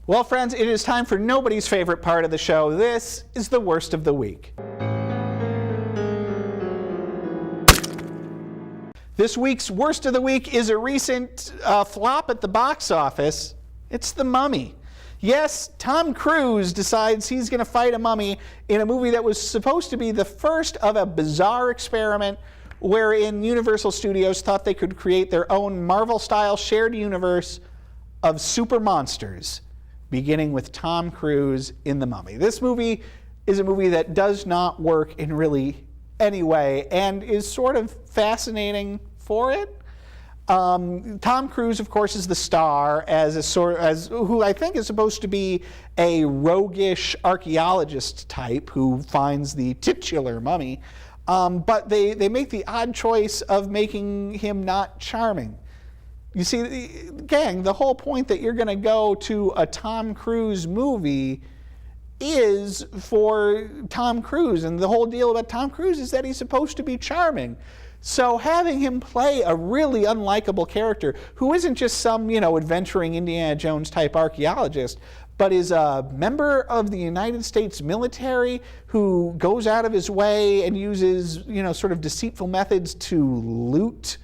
Well, friends, it is time for nobody's favorite part of the show. This is the worst of the week. This week's worst of the week is a recent flop at the box office. It's The Mummy. Yes, Tom Cruise decides he's going to fight a mummy in a movie that was supposed to be the first of a bizarre experiment wherein Universal Studios thought they could create their own Marvel-style shared universe of super monsters, beginning with Tom Cruise in The Mummy. This movie is a movie that does not work in really any way and is sort of fascinating for it. Tom Cruise, of course, is the star as who I think is supposed to be a roguish archaeologist type who finds the titular mummy, but they make the odd choice of making him not charming. You see, gang, the whole point that you're going to go to a Tom Cruise movie is for Tom Cruise, and the whole deal about Tom Cruise is that he's supposed to be charming. So having him play a really unlikable character who isn't just some, adventuring Indiana Jones type archaeologist, but is a member of the United States military who goes out of his way and uses, sort of deceitful methods to loot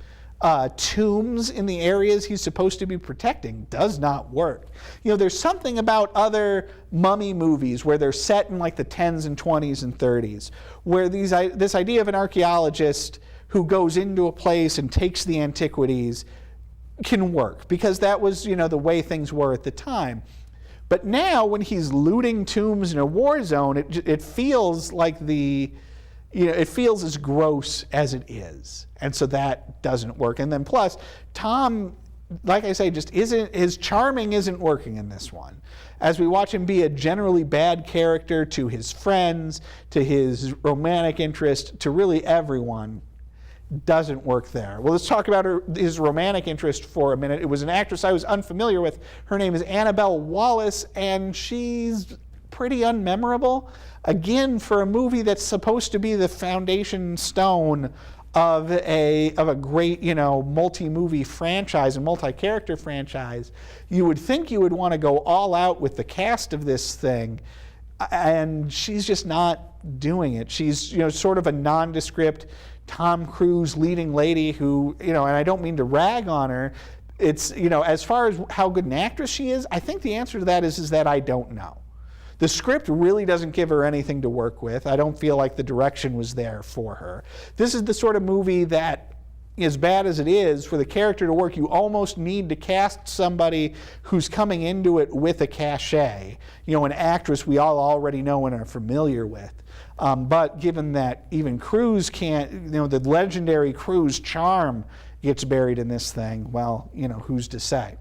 tombs in the areas he's supposed to be protecting does not work. There's something about other mummy movies where they're set in like the 10s and 20s and 30s, where this idea of an archaeologist who goes into a place and takes the antiquities can work, because that was, the way things were at the time. But now when he's looting tombs in a war zone, it feels like it feels as gross as it is. And so that doesn't work. And then plus, Tom, like I say, his charming isn't working in this one. As we watch him be a generally bad character to his friends, to his romantic interest, to really everyone, doesn't work there. Well, let's talk about his romantic interest for a minute. It was an actress I was unfamiliar with. Her name is Annabelle Wallis, and she's pretty unmemorable. Again, for a movie that's supposed to be the foundation stone of a great, multi-movie franchise and multi-character franchise, you would think you would want to go all out with the cast of this thing, and she's just not doing it. She's, sort of a nondescript Tom Cruise leading lady who, and I don't mean to rag on her. It's, as far as how good an actress she is, I think the answer to that is that I don't know. The script really doesn't give her anything to work with. I don't feel like the direction was there for her. This is the sort of movie that, as bad as it is, for the character to work, you almost need to cast somebody who's coming into it with a cachet, an actress we all already know and are familiar with. But given that even Cruise can't, the legendary Cruise charm gets buried in this thing, well, who's to say?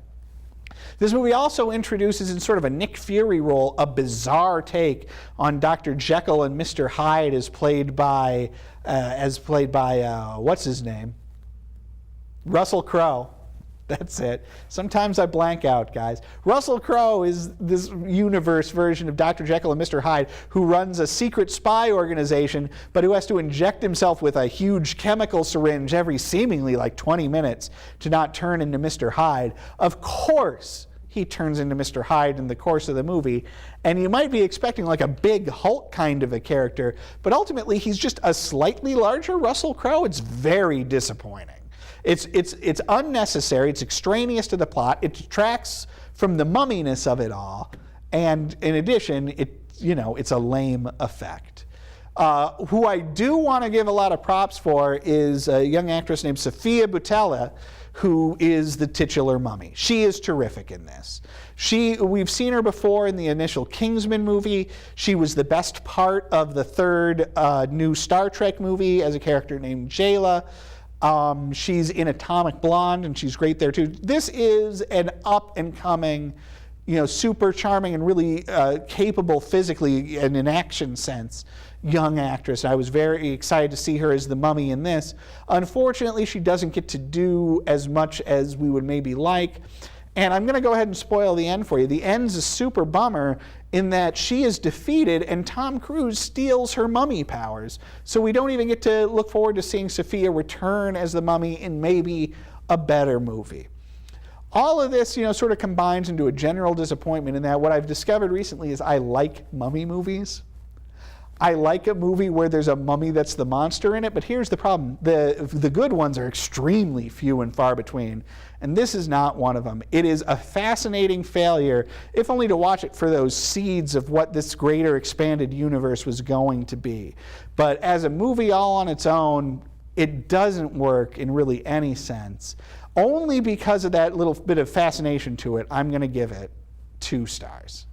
This movie also introduces, in sort of a Nick Fury role, a bizarre take on Dr. Jekyll and Mr. Hyde, as played by what's his name? Russell Crowe. That's it. Sometimes I blank out, guys. Russell Crowe is this universe version of Dr. Jekyll and Mr. Hyde, who runs a secret spy organization, but who has to inject himself with a huge chemical syringe every seemingly like 20 minutes to not turn into Mr. Hyde. Of course, he turns into Mr. Hyde in the course of the movie, and you might be expecting like a big Hulk kind of a character, but ultimately he's just a slightly larger Russell Crowe. It's very disappointing. It's unnecessary. It's extraneous to the plot. It detracts from the mumminess of it all, and in addition, it's a lame effect. Who I do want to give a lot of props for is a young actress named Sofia Boutella, who is the titular mummy. She is terrific in this. We've seen her before in the initial Kingsman movie. She was the best part of the third new Star Trek movie as a character named Jayla. She's in Atomic Blonde, and she's great there too. This is an up-and-coming, super charming and really capable physically and in action sense young actress. I was very excited to see her as the mummy in this. Unfortunately, she doesn't get to do as much as we would maybe like. And I'm going to go ahead and spoil the end for you. The end's a super bummer in that she is defeated and Tom Cruise steals her mummy powers. So we don't even get to look forward to seeing Sofia return as the mummy in maybe a better movie. All of this, sort of combines into a general disappointment in that what I've discovered recently is I like mummy movies. I like a movie where there's a mummy that's the monster in it, but here's the problem. The good ones are extremely few and far between, and this is not one of them. It is a fascinating failure, if only to watch it for those seeds of what this greater expanded universe was going to be. But as a movie all on its own, it doesn't work in really any sense. Only because of that little bit of fascination to it, I'm going to give it 2 stars.